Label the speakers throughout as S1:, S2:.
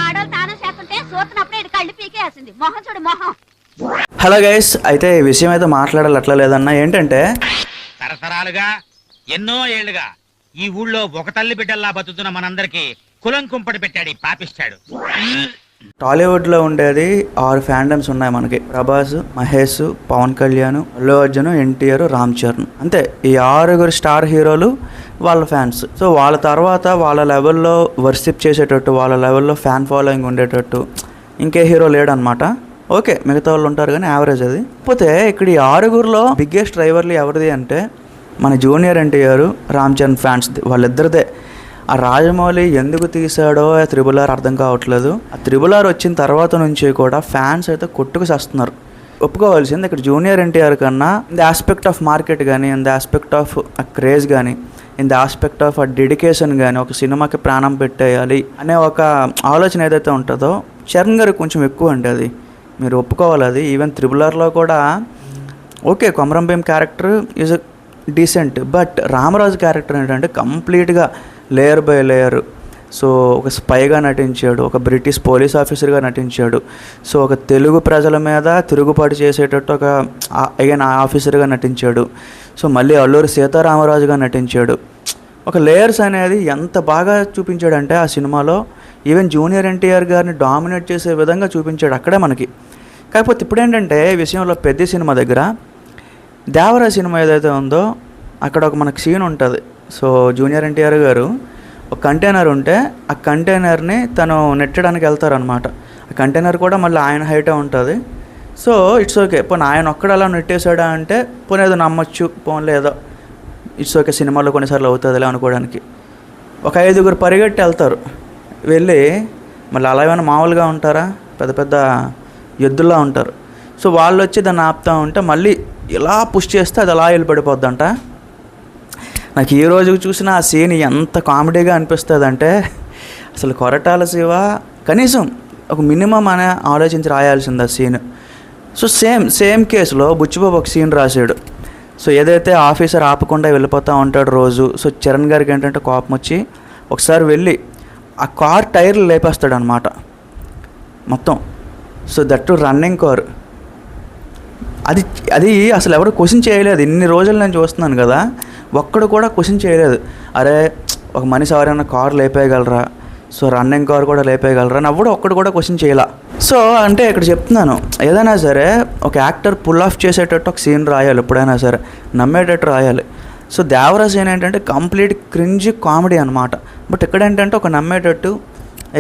S1: ఆడోళ్ళు తాను చేస్తుంటే చూస్తున్నప్పుడే ఇది కళ్ళు పీకేసింది. మొహం చూడు మొహం.
S2: హలో గైస్, అయితే ఈ విషయం అయితే మాట్లాడాలి అట్లా లేదన్నా. ఏంటంటే
S3: తరతరాలుగా ఎన్నో ఏళ్లుగా ఈ ఊళ్ళో ఒక తల్లి బిడ్డల్లా బతుకుతున్న మనందరికి కులం కుంపటి పెట్టాడు ఈ పాపిస్తాడు.
S2: టాలీవుడ్లో ఉండేది 6 ఫ్యాండమ్స్ ఉన్నాయి మనకి. ప్రభాస్, మహేష్, పవన్ కళ్యాణ్, అల్లు అర్జున్, ఎన్టీఆర్, రామ్ చరణ్. అంతే, ఈ 6 స్టార్ హీరోలు వాళ్ళ ఫ్యాన్స్. సో వాళ్ళ తర్వాత వాళ్ళ లెవెల్లో వర్షిప్ చేసేటట్టు, వాళ్ళ లెవెల్లో ఫ్యాన్ ఫాలోయింగ్ ఉండేటట్టు ఇంకే హీరో లేడనమాట. ఓకే, మిగతా వాళ్ళు ఉంటారు కానీ యావరేజ్ అది. కాకపోతే ఇక్కడ ఈ 6లో బిగ్గెస్ట్ డ్రైవర్లు ఎవరిది అంటే మన జూనియర్ ఎన్టీఆర్, రామ్ చరణ్ ఫ్యాన్స్ వాళ్ళిద్దరిదే. ఆ రాజమౌళి ఎందుకు తీసాడో త్రిబుల్ ఆర్ అర్థం కావట్లేదు. ఆ త్రిబుల్ ఆర్ వచ్చిన తర్వాత నుంచి కూడా ఫ్యాన్స్ అయితే కొట్టుకు చేస్తున్నారు. ఒప్పుకోవాల్సింది ఇక్కడ జూనియర్ ఎన్టీఆర్ కన్నా in the aspect of market కానీ, ఇన్ ద ఆస్పెక్ట్ ఆఫ్ ఆ క్రేజ్ కానీ, ఇన్ ద ఆస్పెక్ట్ ఆఫ్ ఆ డెడికేషన్ కానీ, ఒక సినిమాకి ప్రాణం పెట్టేయాలి అనే ఒక ఆలోచన ఏదైతే ఉంటుందో చరణ్ గారికి కొంచెం ఎక్కువ అండి. అది మీరు ఒప్పుకోవాలి. అది ఈవెన్ త్రిబుల్ ఆర్లో కూడా okay, Komaram Bheem character is decent. But Ramaraju character ఏంటంటే కంప్లీట్గా లేయర్ బై లేయర్. సో ఒక స్పైగా నటించాడు, ఒక బ్రిటిష్ పోలీస్ ఆఫీసర్గా నటించాడు, సో ఒక తెలుగు ప్రజల మీద తిరుగుబాటు చేసేటట్టు ఒక అగైన్ ఆఫీసర్గా నటించాడు, సో మళ్ళీ అల్లూరి సీతారామరాజుగా నటించాడు. ఒక లేయర్స్ అనేది ఎంత బాగా చూపించాడంటే ఆ సినిమాలో ఈవెన్ జూనియర్ ఎన్టీఆర్ గారిని డామినేట్ చేసే విధంగా చూపించాడు అక్కడే మనకి. కాకపోతే ఇప్పుడు ఏంటంటే ఈ విషయంలో పెద్ద సినిమా దగ్గర దేవరా సినిమా ఏదైతే ఉందో అక్కడ ఒక మనకు సీన్ ఉంటుంది. సో జూనియర్ ఎన్టీఆర్ గారు ఒక కంటైనర్ ఉంటే ఆ కంటైనర్ని తను నెట్టడానికి వెళ్తారనమాట. ఆ కంటైనర్ కూడా మళ్ళీ ఆయన హైటే ఉంటుంది. సో ఇట్స్ ఓకే, పోనీ ఆయన ఒక్కడ అలా నెట్టేశాడా అంటే పోనీ ఏదో నమ్మచ్చు, పోనీ లేదో ఇట్స్ ఓకే, సినిమాలో కొన్నిసార్లు అవుతుందిలే అనుకోవడానికి. ఒక 5గురు పరిగెట్టి వెళ్తారు. వెళ్ళి మళ్ళీ అలా ఏమైనా మామూలుగా ఉంటారా, పెద్ద పెద్ద ఎద్దుల్లా ఉంటారు. సో వాళ్ళు వచ్చి దాన్ని ఆపుతూ ఉంటే మళ్ళీ ఇలా పుష్ చేస్తే అది అలా వెళ్ళిపడిపోద్దంట. నాకు ఈ రోజు చూసిన ఆ సీన్ ఎంత కామెడీగా అనిపిస్తుంది అంటే అసలు కొరటాల శివ కనీసం ఒక మినిమం అనే ఆలోచించి రాయాల్సింది ఆ సీన్. సో సేమ్ కేసులో బుచ్చిబాబు ఒక సీన్ రాశాడు. సో ఏదైతే ఆఫీసర్ ఆపకుండా వెళ్ళిపోతూ ఉంటాడు రోజు. సో చరణ్ గారికి ఏంటంటే కోపం వచ్చి ఒకసారి వెళ్ళి ఆ కార్ టైర్లు లేపేస్తాడు అనమాట మొత్తం. So that running car. అది అసలు ఎవరు క్వశ్చన్ చేయలేదు. ఇన్ని రోజులు నేను చూస్తున్నాను కదా, ఒక్కడు కూడా క్వశ్చన్ చేయలేదు. అరే ఒక మనిషి ఎవరైనా కారు లేపేయగలరా, సో రన్నింగ్ కార్ కూడా లేపేయగలరా అని ఎవడు ఒక్కడు కూడా క్వశ్చన్ చేయాల. సో అంటే ఇక్కడ చెప్తున్నాను, ఏదైనా సరే ఒక యాక్టర్ పుల్ ఆఫ్ చేసేటట్టు ఒక సీన్ రాయాలి, ఎప్పుడైనా సరే నమ్మేటట్టు రాయాలి. సో దేవరా సీన్ ఏంటంటే కంప్లీట్ క్రింజ్ కామెడీ అనమాట. బట్ ఇక్కడ ఏంటంటే ఒక నమ్మేటట్టు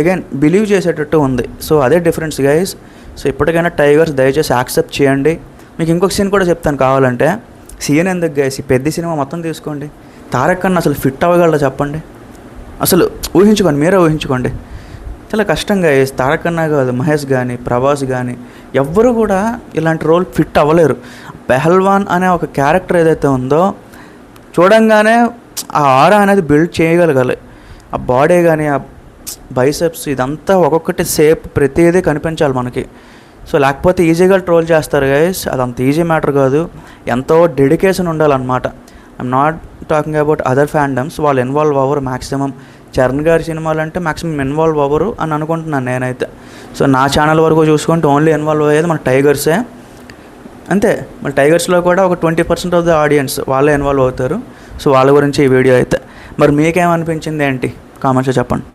S2: అగైన్ బిలీవ్ చేసేటట్టు ఉంది. సో అదే డిఫరెన్స్ గైస్. సో ఇప్పటికైనా టైగర్స్ దయచేసి యాక్సెప్ట్ చేయండి. మీకు ఇంకొక సీన్ కూడా చెప్తాను కావాలంటే. సీన్ ఎందుకు గైస్, ఈ పెద్ద సినిమా మొత్తం తీసుకోండి, తారక్ కన్నా అసలు ఫిట్ అవ్వగలరా చెప్పండి. అసలు ఊహించుకోండి, మీరే ఊహించుకోండి. చాలా కష్టం గైస్. తారక్ కన్నా కాదు, మహేష్ కానీ, ప్రభాస్ కానీ ఎవ్వరు కూడా ఇలాంటి రోల్ ఫిట్ అవ్వలేరు. పెహల్వాన్ అనే ఒక క్యారెక్టర్ ఏదైతే ఉందో చూడంగానే ఆ ఆరా అనేది బిల్డ్ చేయగలగాలి. ఆ బాడీ కానీ, ఆ బైసెప్స్ ఇదంతా ఒక్కొక్కటి షేప్ ప్రతిదీ కనిపించాలి మనకి. సో లేకపోతే ఈజీగా ట్రోల్ చేస్తారు గైస్. అదంత ఈజీ మ్యాటర్ కాదు, ఎంతో డెడికేషన్ ఉండాలన్నమాట. I'm not talking about other fandoms. వాళ్ళు ఇన్వాల్వ్ అవ్వరు మ్యాక్సిమం. చరణ్ గారి సినిమాలు అంటే మ్యాక్సిమం ఇన్వాల్వ్ అవ్వరు అని అనుకుంటున్నాను నేనైతే. సో నా ఛానల్ వరకు చూసుకుంటే ఓన్లీ ఇన్వాల్వ్ అయ్యేది మన టైగర్సే అంతే. మన టైగర్స్లో కూడా ఒక 20% ఆఫ్ ద ఆడియన్స్ వాళ్ళే ఇన్వాల్వ్ అవుతారు. సో వాళ్ళ గురించి ఈ వీడియో అయితే. మరి మీకేమనిపించింది ఏంటి కామెంట్స్లో చెప్పండి.